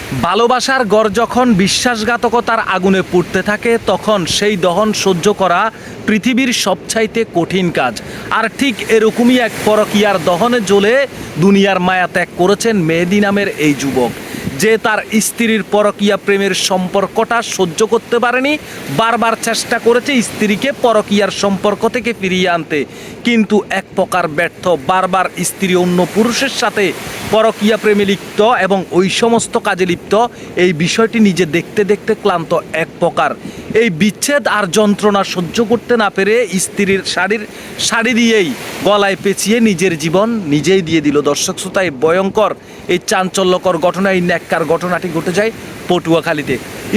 ভালোবাসার গড় যখন বিশ্বাসঘাতকতার আগুনে পুড়তে থাকে তখন সেই দহন সহ্য করা পৃথিবীর সবচাইতে কঠিন কাজ। আর ঠিক এরকমই এক পরকীয়ার দহনে জ্বলে দুনিয়ার মায়া ত্যাগ করেছেন মেহেদী নামের এই যুবক, যে তার স্ত্রীর পরকীয়া প্রেমের সম্পর্কটা সহ্য করতে পারেনি। বারবার চেষ্টা করেছে স্ত্রীকে পরকীয়ার সম্পর্ক থেকে ফিরিয়ে আনতে, কিন্তু এক প্রকার ব্যর্থ। বারবার স্ত্রী অন্য পুরুষের সাথে পরকীয়া প্রেমে লিপ্ত এবং ওই সমস্ত কাজে লিপ্ত। এই বিষয়টি নিজে দেখতে দেখতে ক্লান্ত এক প্রকার। এই বিচ্ছেদ আর যন্ত্রণা সহ্য করতে না পেরে স্ত্রীর শাড়ি দিয়েই গলায় পেঁচিয়ে নিজের জীবন নিজেই দিয়ে দিল। দর্শক শ্রোতা, এই ভয়ঙ্কর, এই চাঞ্চল্যকর ঘটনা, এই ন্যাক্কার ঘটনাটি ঘটে যায় পটুয়াখালীতে।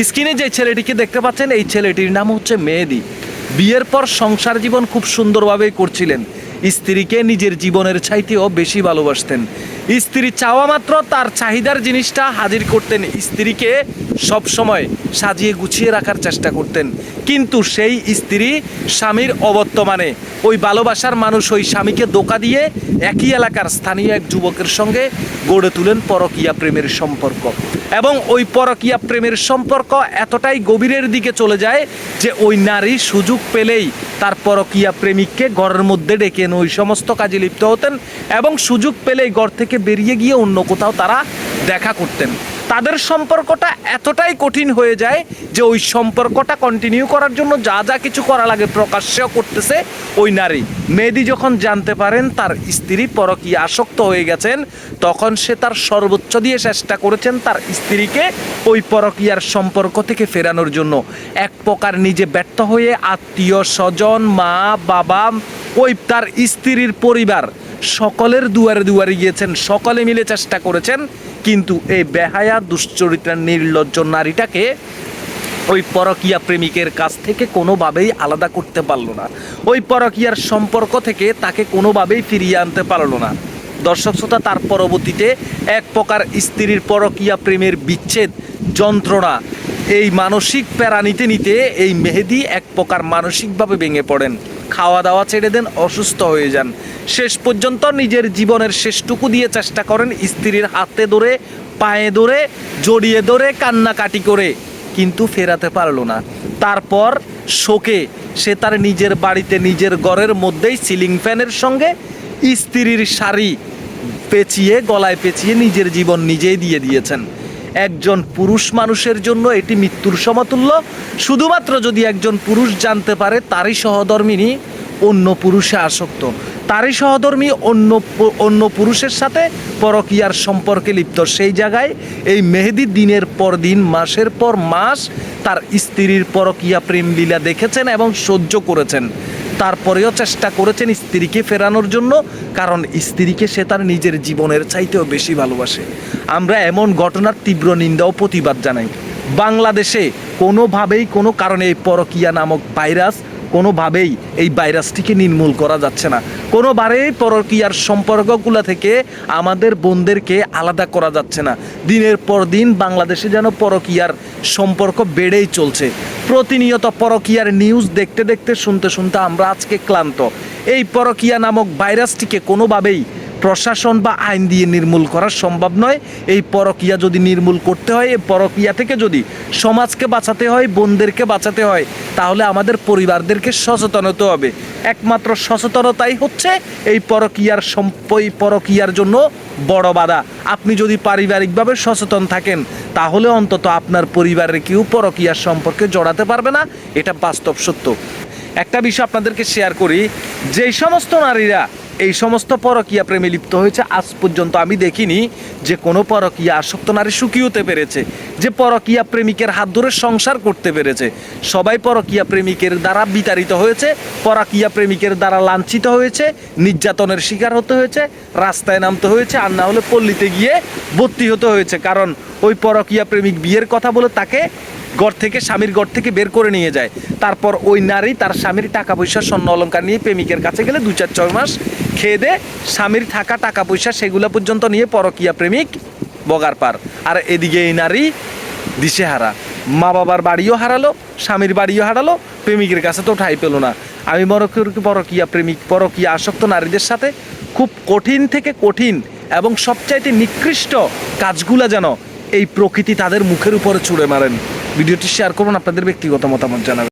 স্ক্রিনে যে ছেলেটিকে দেখতে পাচ্ছেন, এই ছেলেটির নাম হচ্ছে মেহেদী। বিয়ের পর সংসার জীবন খুব সুন্দরভাবেই করছিলেন। স্ত্রীকে নিজের জীবনের চাইতেও বেশি ভালোবাসতেন। স্ত্রী চাওয়া মাত্র তার চাহিদার জিনিসটা হাজির করতেন। স্ত্রীকে সবসময় সাজিয়ে গুছিয়ে রাখার চেষ্টা করতেন, কিন্তু সেই স্ত্রী স্বামীর অবর্তমানে ওই ভালোবাসার মানুষ ওই স্বামীকে ধোঁকা দিয়ে একই এলাকার স্থানীয় এক যুবকের সঙ্গে গড়ে তুলেন পরকীয়া প্রেমের সম্পর্ক। এবং ওই পরকীয়া প্রেমের সম্পর্ক এতটাই গভীরের দিকে চলে যায় যে ওই নারী সুযোগ পেলেই তার পরকীয়া প্রেমিককে ঘরের মধ্যে ডেকে ওই সমস্ত কাজে লিপ্ত হতেন এবং সুযোগ পেলেই ঘর থেকে বেরিয়ে গিয়ে অন্য কোথাও তারা দেখা করতেন। তাদের সম্পর্কটা এতটাই কঠিন হয়ে যায় যে ওই সম্পর্কটা কন্টিনিউ করার জন্য যা যা কিছু করা লাগে প্রকাশ্যেও করতেছে ওই নারী। মেহেদী যখন জানতে পারেন তার স্ত্রী পরকীয়া আসক্ত হয়ে গেছেন, তখন সে তার সর্বোচ্চ দিয়ে চেষ্টা করেছেন তার স্ত্রীকে ওই পরকীয়ার সম্পর্ক থেকে ফেরানোর জন্য। এক প্রকার নিজে ব্যর্থ হয়ে আত্মীয় স্বজন, মা বাবা, ওই তার স্ত্রীর পরিবার সকলের দুয়ারে দুয়ারে গিয়েছেন, সকলে মিলে চেষ্টা করেছেন, কিন্তু এই বেহায়া দুশ্চরিত্রা নির্লজ্জ নারীটাকে ওই পরকীয়া প্রেমিকের কাছ থেকে কোনোভাবেই আলাদা করতে পারলো না। ওই পরকীয়ার সম্পর্ক থেকে তাকে কোনোভাবেই ফিরিয়ে আনতে পারলো না। দর্শক শ্রোতা, তার পরবর্তীতে এক প্রকার স্ত্রীর পরকীয়া প্রেমের বিচ্ছেদ যন্ত্রণা, এই মানসিক প্যারা নিতে নিতে এই মেহেদী এক প্রকার মানসিকভাবে ভেঙে পড়েন। খাওয়া দাওয়া ছেড়ে দেন, অসুস্থ হয়ে যান। শেষ পর্যন্ত নিজের জীবনের শেষটুকু দিয়ে চেষ্টা করেন স্ত্রীর হাতে ধরে, পায়ে ধরে, জড়িয়ে ধরে, কান্নাকাটি করে, কিন্তু ফেরাতে পারলো না। তারপর শোকে সে তার নিজের বাড়িতে নিজের ঘরের মধ্যেই সিলিং ফ্যানের সঙ্গে স্ত্রীর শাড়ি পেঁচিয়ে গলায় পেঁচিয়ে নিজের জীবন নিজেই দিয়ে দিয়েছেন। একজন পুরুষ মানুষের জন্য এটি মৃত্যুর সমতুল্য। শুধুমাত্র যদি একজন পুরুষ জানতে পারে তারই সহধর্মিনী অন্য পুরুষে আসক্ত, তারই সহধর্মী অন্য পুরুষের সাথে পরকীয়ার সম্পর্কে লিপ্ত, সেই জায়গায় এই মেহেদী দিনের পর দিন, মাসের পর মাস তার স্ত্রীর পরকীয়া প্রেম লীলা দেখেছেন এবং সহ্য করেছেন। তারপরেও চেষ্টা করেছেন স্ত্রীকে ফেরানোর জন্য, কারণ স্ত্রীকে সে তার নিজের জীবনের চাইতেও বেশি ভালোবাসে। আমরা এমন ঘটনার তীব্র নিন্দা ও প্রতিবাদ জানাই। বাংলাদেশে কোনোভাবেই কোনো কারণে এই পরকীয়া নামক ভাইরাস, কোনোভাবেই এই ভাইরাসটিকে নির্মূল করা যাচ্ছে না। কোনোবারেই পরকীয়ার সম্পর্কগুলো থেকে আমাদের বোনদেরকে আলাদা করা যাচ্ছে না। দিনের পর দিন বাংলাদেশে যেন পরকীয়ার সম্পর্ক বেড়েই চলছে। প্রতিনিয়ত পরকীয়ার নিউজ দেখতে দেখতে, শুনতে শুনতে আমরা আজকে ক্লান্ত। এই পরকীয়া নামক ভাইরাসটিকে কোনোভাবেই প্রশাসন বা আইন দিয়ে নির্মূল করা সম্ভব নয়। এই পরকীয়া যদি নির্মূল করতে হয়, এই পরকীয়া থেকে যদি সমাজকে বাঁচাতে হয়, বোনদেরকে বাঁচাতে হয়, তাহলে আমাদের পরিবারদেরকে সচেতন হতে হবে। একমাত্র সচেতনতাই হচ্ছে এই পরকীয়ার জন্য বড় বাধা। আপনি যদি পারিবারিকভাবে সচেতন থাকেন, তাহলে অন্তত আপনার পরিবারের কেউ পরকীয়ার সম্পর্কে জড়াতে পারবে না। এটা বাস্তব সত্য। একটা বিষয় আপনাদেরকে শেয়ার করি, যেই সমস্ত নারীরা এই সমস্ত পরকীয়া প্রেমে লিপ্ত হয়েছে, আজ পর্যন্ত আমি দেখিনি যে কোনো পরকীয়া আসক্ত নারী সুখী হতে পেরেছে, যে পরকীয়া প্রেমিকের হাত ধরে সংসার করতে পেরেছে। সবাই পরকীয়া প্রেমিকের দ্বারা বিতাড়িত হয়েছে, পরকীয়া প্রেমিকের দ্বারা লাঞ্ছিত হয়েছে, নির্যাতনের শিকার হতে হয়েছে, রাস্তায় নামতে হয়েছে, আর না হলে পল্লীতে গিয়ে ভর্তি হতে হয়েছে। কারণ ওই পরকীয়া প্রেমিক বিয়ের কথা বলে তাকে স্বামীর ঘর থেকে বের করে নিয়ে যায়। তারপর ওই নারী তার স্বামীর টাকা পয়সা, স্বর্ণ অলংকার নিয়ে প্রেমিকের কাছে গেলে 2-4 মাস খেয়ে দে স্বামীর থাকা টাকা পয়সা সেগুলো পর্যন্ত নিয়ে পরকীয়া প্রেমিক বগার পার। আর এদিকে এই নারী দিশেহারা, মা বাবার বাড়িও হারালো, স্বামীর বাড়িও হারালো, প্রেমিকের কাছে তো ঠাঁই পেল না। আমি মনে করি পরকীয়া আসক্ত নারীদের সাথে খুব কঠিন থেকে কঠিন এবং সবচাইতে নিকৃষ্ট কাজগুলা যেন এই প্রকৃতি তাদের মুখের উপরে ছুঁড়ে মারেন। ভিডিওটি শেয়ার করুন, আপনাদের ব্যক্তিগত মতামত জানাবেন।